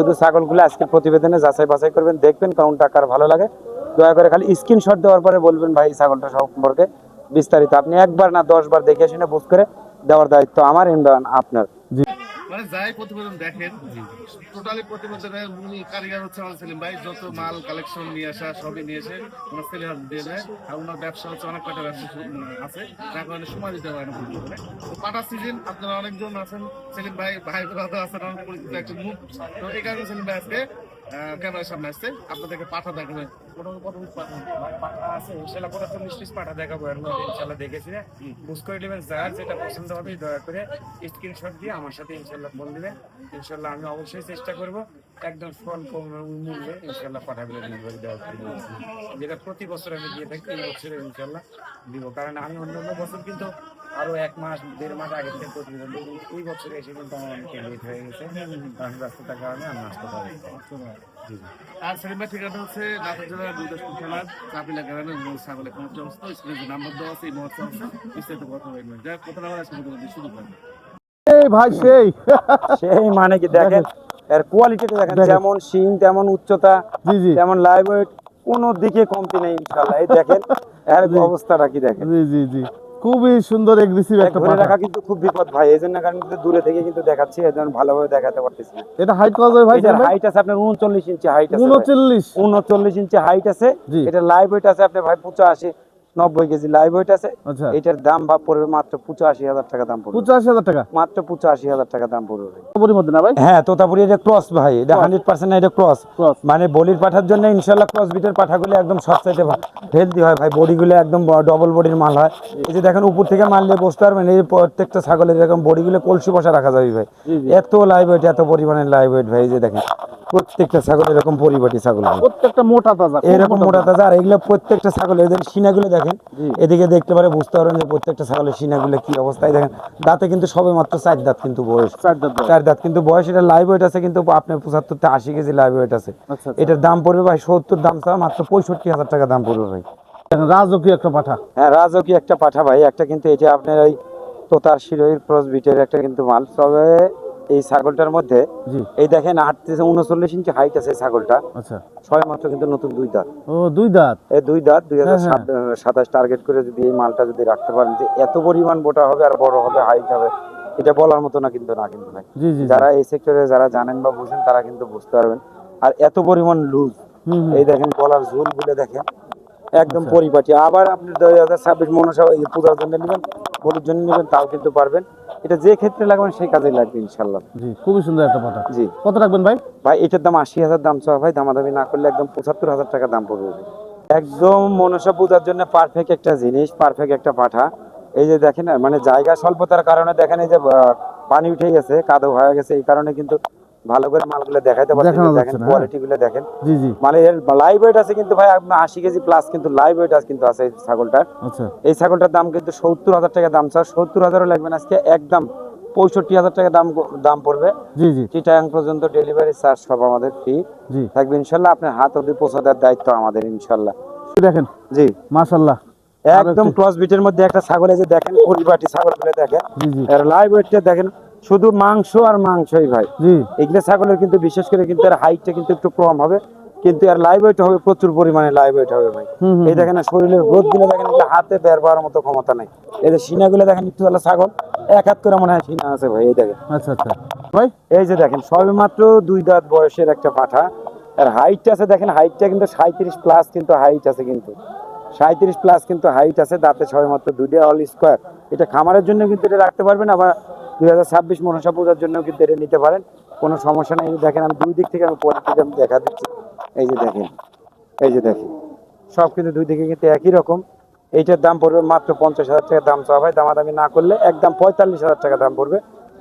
শুধু ছাগলগুলো আজকে প্রতিবেদনে যাচাই বাছাই করবেন, দেখবেন কোনটা কার ভালো লাগে। দয়া করে খালি স্ক্রিনশট দেওয়ার পরে বলবেন ভাই ছাগলটা সম্পর্কে বিস্তারিত। আপনি একবার না 10 বার দেখে শুনে বুঝ করে দেওয়ার দায়িত্ব আমার, ইমরান আপনার। জি মানে যাই প্রতিবেদন দেখেন, টোটালি প্রতিবেদনের মূল কারিগর হচ্ছে আমাদের সেলিম ভাই। যত মাল কালেকশন নিয়ে আসা সবই নিয়ে এসে ওনার সেলে হাত দিয়ে দেয়। আর ওনার ব্যবসা হচ্ছে অনেক কটা ব্যবসা আছে, যার কারণে সময় দিতে পারে না। তো পাটা সিজন আপনারা অনেকজন আছেন, সেলিম ভাই ভাই ব্রাদার আছেন, অনেক পরিচিত একটা মুখ। তো এই কারণে সেলিম ভাই আজকে ক্যামেরার সামনে আসছে, আপনাদেরকে পাঠা দেখাবে। পাঠা আছে ইনশাআল্লাহ 45 পিস পাঠা দেখাবো, এর মধ্যে ইনশাআল্লাহ দেখেছি না বুঝ করে নেবেন। যার যেটা পছন্দ হবে দয়া করে স্ক্রিনশট দিয়ে আমার সাথে ইনশাআল্লাহ ফোন দিবেন। ইনশাআল্লাহ আমি অবশ্যই চেষ্টা করব একদম স্বল্প মূল্যে ইনশাআল্লাহ পাঠাগুলো ডেলিভারি দেওয়ার জন্য, যেটা প্রতি বছর আমি দিয়ে থাকি, এই বছরে ইনশাআল্লাহ দিব। কারণ আমি অন্যান্য বছর কিন্তু আরো 1 মাস 1.5 মাস আগে থেকে প্রতিবেদন দিই, এই বছরে এসে কিন্তু আমার অনেক লেট হয়ে গেছে, কারণ ব্যস্ততার কারণে আমি আসতে পারি। আর সেলিম ভাই ঠিকানা হচ্ছে নাটোর জেলার দুর্গাপুর থানার চাপিলা গ্রামের মূল ছাগলের খামার অবস্থা। স্ক্রিনে নাম্বার দেওয়া আছে, এই মুহূর্তে আছে, বিস্তারিত কথা বলবেন। যাই কথা না বলে আজকে প্রতিবেদন শুরু করেন। এই ভাই সেই সেই মানে কি দেখেন, এর কোয়ালিটিটা দেখেন, যেমন শিং তেমন উচ্চতা, জি জি তেমন লাইভ ওয়েট, কোনো দিকে কমতি নেই ইনশাআল্লাহ। এই দেখেন এর অবস্থাটা কি দেখেন। জি জি জি খুবই সুন্দর এগ্রেসিভ একটা ধরে পাঠা। রাখা কিন্তু খুব বিপদ ভাই, এই জন্য কারণ কিন্তু দূরে থেকে কিন্তু দেখাচ্ছি, এই জন্য ভালোভাবে দেখাতে পারতেছি না। এটা হাইট কত হবে ভাই? এটার হাইট আছে আপনার 39 ইঞ্চি হাইট আছে। 39 ইঞ্চি হাইট আছে। জি। এটা লাইভ ওয়েট আছে আপনার ভাই 85-90 কেজি লাইভ ওয়েট আছে। আচ্ছা এটার দাম ভাব পড়বে মাত্র 85,000 টাকা দাম পড়বে। 85,000 টাকা মাত্র 85,000 টাকা দাম পড়বে। তোতাপুরির মধ্যে না ভাই? হ্যাঁ, তোতাপুরি এটা ক্রস ভাই, এটা 100% এটা ক্রস। Cross। মানে বলির পাঠার জন্য ইনশাআল্লাহ ক্রস বিটের পাঠাগুলো একদম সবচাইতে হেলদি হয় ভাই, বডিগুলো একদম ডবল বডির মাল হয়। এই যে দেখেন উপর থেকে মাল নিয়ে বসতে পারবেন, এই প্রত্যেকটা ছাগলের এরকম বডিগুলো কলসি বসা রাখা যাবে ভাই। এত লাইভ ওয়েট, এত পরিমাণে লাইভ ওয়েট ভাই। এই যে দেখেন প্রত্যেকটা ছাগল এরকম পরিপাটি ছাগল ভাই, প্রত্যেকটা মোটা তাজা, এরকম মোটা তাজা। আর এগুলো প্রত্যেকটা ছাগল, এদের সিনাগুলো দেখেন, এদিকে দেখতে পারে বুঝতে পারবেন যে প্রত্যেকটা ছাগলের সিনাগুলো কি অবস্থায়। দেখেন দাঁতে কিন্তু সবে মাত্র 4 দাঁত কিন্তু বয়স, 4 দাঁত কিন্তু বয়স। এটা লাইভ ওয়েট আছে কিন্তু আপনার 75-80 কেজি লাইভ ওয়েট আছে। আচ্ছা। এটার দাম পড়বে ভাই 70, দাম চাওয়া মাত্র 65,000 টাকা দাম পড়বে ভাই। রাজকীয় একটা পাঠা। হ্যাঁ, রাজকীয় একটা পাঠা ভাই, একটা কিন্তু এটা আপনার ওই তোতার শিরোহির ক্রস বিটের একটা কিন্তু মাল। তবে এই ছাগলটার মধ্যে জি এই দেখেন 39 ইঞ্চি হাইট আছে এই ছাগলটা। আচ্ছা ছয় মাত্র কিন্তু নতুন 2 দাঁত। ও 2 দাঁত। এই 2 দাঁত 2027 টার্গেট করে যদি এই মালটা যদি রাখতে পারেন, যে এত পরিমাণ মোটা হবে আর বড় হবে, হাইট হবে, এটা বলার মতো না কিন্তু, না কিন্তু ভাই। জি জি যারা এই সেক্টরে যারা জানেন বা বুঝেন তারা কিন্তু বুঝতে পারবেন। আর এত পরিমাণ লুজ, এই দেখেন গলার ঝুল গুলো দেখেন একদম পরিপাটি। আবার আপনি 2026 মনসা পূজার জন্য নেবেন, বলির জন্য নেবেন, তাও কিন্তু পারবেন। এটা যে ক্ষেত্রে লাগবেন সেই কাজে লাগবে ইনশাআল্লাহ। জি খুবই সুন্দর একটা পাঠা। জি। কত রাখবেন ভাই? ভাই এটার দাম 80,000 দাম চাওয়া ভাই, দামাদামি না করলে একদম 75,000 টাকা দাম পড়বে। একদম মনসা পূজার জন্য পারফেক্ট একটা জিনিস, পারফেক্ট একটা পাঠা। এই যে দেখেন মানে জায়গা স্বল্পতার কারণে দেখেন এই যে পানি উঠে গেছে, কাদো হয়ে গেছে, এই কারণে কিন্তু ভালো করে মালগুলো দেখাইতে পারছেন। দেখেন কোয়ালিটি গুলো দেখেন। জি জি মানে এর লাইভ ওয়েট আছে কিন্তু ভাই আপনার 80 কেজি প্লাস কিন্তু লাইভ ওয়েট আছে কিন্তু আছে এই ছাগলটার। আচ্ছা এই ছাগলটার দাম কিন্তু 70,000 টাকা দাম স্যার। 70,000ও লাগবে না আজকে, একদম 65,000 টাকা দাম পড়বে। জি জি চিটাগাং পর্যন্ত ডেলিভারি চার্জ সব আমাদের ফ্রি জি থাকবে ইনশাআল্লাহ। আপনার হাত অবধি পৌঁছে দেওয়ার দায়িত্ব আমাদের ইনশাআল্লাহ। দেখেন জি মাশাআল্লাহ একদম ক্রস বিটের মধ্যে একটা ছাগল, এই যে দেখেন পরিপাটি ছাগল গুলো দেখেন, জি জি এর লাইভ ওয়েটটা দেখেন, শুধু মাংস আর মাংসই ভাই। জি এগুলো ছাগলের কিন্তু বিশেষ করে কিন্তু এর হাইটটা কিন্তু একটু কম হবে, কিন্তু এর লাইভ ওয়েট হবে প্রচুর পরিমাণে লাইভ ওয়েট হবে ভাই। এই দেখেন শরীরের গ্রোথ গুলো দেখেন, এগুলো হাতে বের পাওয়ার মতো ক্ষমতা নাই। এই যে সিনাগুলো দেখেন, একটু তাহলে ছাগল 1 হাত করে মনে হয় সিনা আছে ভাই। এই দেখেন, আচ্ছা আচ্ছা ভাই এই যে দেখেন সবে মাত্র 2 দাঁত বয়সের একটা পাঠা। আর হাইটটা আছে দেখেন, হাইটটা কিন্তু 37 প্লাস কিন্তু হাইট আছে, কিন্তু 37 প্লাস কিন্তু হাইট আছে। দাঁতে সবে মাত্র 2টা অল স্কোয়ার। এটা খামারের জন্য কিন্তু এটা রাখতে পারবেন, আবার 2026 মনসা পূজার জন্য কিন্তু এটা নিতে পারেন, কোনো সমস্যা নেই। দেখেন আমি দুই দিক থেকে আমি কোয়ালিটিটা আমি দেখা দিচ্ছি। এই যে দেখেন, এই যে দেখেন সব কিন্তু দুই দিকে কিন্তু একই রকম। এইটার দাম পড়বে মাত্র 50,000 টাকা দাম চাওয়া হয়, দামাদামি না করলে একদম 45,000 টাকা দাম পড়বে।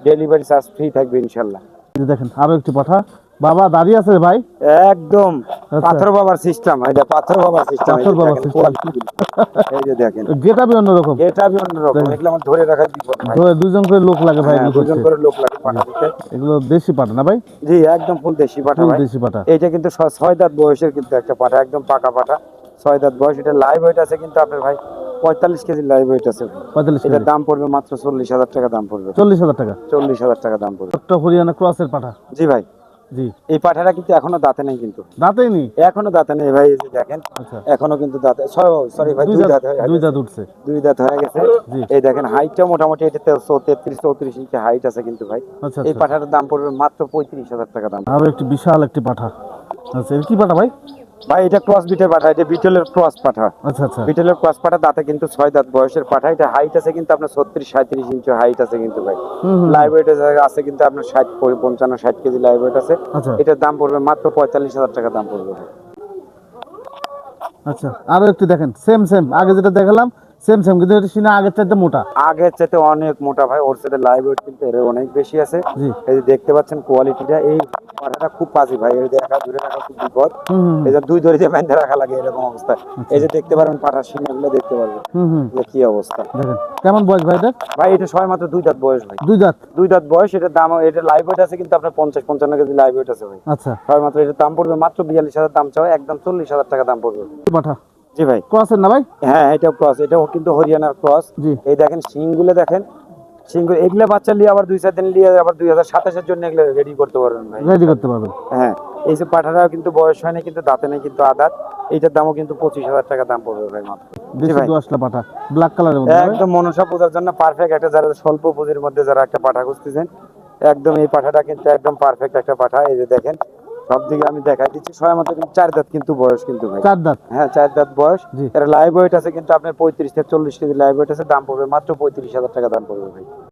ডেলিভারি চার্জ ফ্রি থাকবে ইনশাল্লাহ। এই যে দেখেন আরো একটি পাঠা। বাবা দাঁড়িয়ে আছে ভাই, একদম পাথর বাবার সিস্টেম, এটা পাথর বাবার সিস্টেম। পাথর বাবার system। এই যে দেখেন গেটআপই অন্যরকম, এটা আমি অন্যরকম, এগুলো আমার ধরে রাখার বিপদ ভাই। দুজন করে লোক লাগে ভাই হ্যাঁ, এগুলো দুজন করতে। করে লোক লাগে পাঠা দিতে। এগুলো দেশি পাঠা না ভাই? জি একদম ফুল দেশি পাঠা ফুল ভাই। দেশি পাঠা। এইটা কিন্তু 6 দাঁত বয়সের কিন্তু একটা পাঠা, একদম পাকা পাঠা, 6 দাঁত বয়স। এটা লাইভ ওয়েট আছে কিন্তু আপনার ভাই 45 কেজি লাইভ ওয়েট আছে। 45 এটার কেজি। দাম পড়বে মাত্র 40,000 টাকা দাম পড়বে। 40,000 টাকা। 40,000 টাকা দাম পড়বে। একটা হরিয়ানা ক্রসের পাঠা। জি ভাই, জি। এই পাঠাটা কিন্তু এখনো দাঁতে নেই কিন্তু, দাঁতেই নি। এখনো দাঁতে নেই ভাই, এই যে দেখেন আচ্ছা। এখনো কিন্তু দাঁতে, সরি ভাই, দুই দাঁত হয়ে দুই গেছে। দাঁত উঠছে। দুই দাঁত হয়ে গেছে। জি। এই দেখেন হাইটটা মোটামুটি এটাতে 33-34 ইঞ্চি হাইট আছে কিন্তু ভাই। আচ্ছা এই আচ্ছা। পাঠাটার দাম পড়বে মাত্র 35,000 টাকা দাম। আরো একটি বিশাল একটি পাঠা। আচ্ছা, এটা কি পাঠা ভাই? ভাই এটা ক্রস বিটের পাঠা, এটা বিটলের ক্রস পাঠা। আচ্ছা আচ্ছা। বিটলের ক্রস পাঠা, দাঁতে কিন্তু 6 দাঁত বয়সের পাঠা। এটা হাইট আছে কিন্তু আপনার 36-37 ইঞ্চি হাইট আছে কিন্তু ভাই। হুম হুম। লাইভ ওয়েট আছে কিন্তু আপনার 55-60 কেজি লাইভ ওয়েট আছে। আচ্ছা এটার দাম পড়বে মাত্র 45,000 টাকা দাম পড়বে ভাই। আচ্ছা, আরো একটু দেখেন, সেম সেম আগে যেটা দেখালাম সেম সেম, কিন্তু এটা সিনা আগের চাইতে মোটা। আগের চাইতে অনেক মোটা ভাই, ওর সাথে লাইভ ওয়েট কিন্তু এর অনেক বেশি আছে। জি। এই যে দেখতে পাচ্ছেন কোয়ালিটিটা, এই পাঠাটা খুব পাজি ভাই, এই যে একা দূরে রাখা খুব বিপদ। হুম হুম এই যে দুই দড়ি দিয়ে বেঁধে রাখা লাগে এরকম অবস্থা। এই যে দেখতে পারেন পাঠার সিনাগুলো দেখতে পারবেন হুম হুম। যে কি অবস্থা। দেখেন কেমন বয়স ভাই এটা? ভাই এটা সবাই মাত্র 2 দাঁত বয়স ভাই, দুই দাঁত। 2 দাঁত বয়স। এটার দাম, এটা লাইভ ওয়েট আছে কিন্তু আপনার 50-55 কেজি লাইভ ওয়েট আছে ভাই। আচ্ছা। সবাই মাত্র এটার দাম পড়বে মাত্র 42,000 দাম চাও, একদম 40,000 টাকা দাম পড়বে। কি পাঠা? জি ভাই। ক্রসের না ভাই? হ্যাঁ এটাও ক্রস, এটাও কিন্তু হরিয়ানার ক্রস। জি। এই দেখেন শিংগুলো দেখেন, শিংগুলো এগুলো বাচ্চা নিয়ে আবার 2-4 দিন নিয়ে আবার 2027-এর জন্য এগুলো রেডি করতে পারবেন ভাই। রেডি করতে পারবেন। হ্যাঁ এই যে পাঠাটাও কিন্তু বয়স হয়নি কিন্তু দাঁতে নেই কিন্তু আদাত। এইটার দামও কিন্তু 25,000 টাকা দাম পড়বে ভাই মাত্র। জি দেশি ভাই। দোআঁশলা পাঠা, ব্ল্যাক কালারের মধ্যে ভাই? একদম মনসা পূজার জন্য পারফেক্ট একটা, যারা স্বল্প পুঁজির মধ্যে যারা একটা পাঠা খুঁজতেছেন, একদম এই পাঠাটা কিন্তু একদম পারফেক্ট একটা পাঠা। এই যে দেখেন সব দিকে আমি দেখাই দিচ্ছি, সবাই মাত্র কিন্তু 4 দাঁত কিন্তু বয়স কিন্তু ভাই। 4 দাঁত। হ্যাঁ 4 দাঁত বয়স। জি। এর লাইভ ওয়েট আছে কিন্তু আপনার 35-40 কেজি লাইভ ওয়েট আছে, দাম পড়বে মাত্র 35,000 টাকা দাম পড়বে ভাই।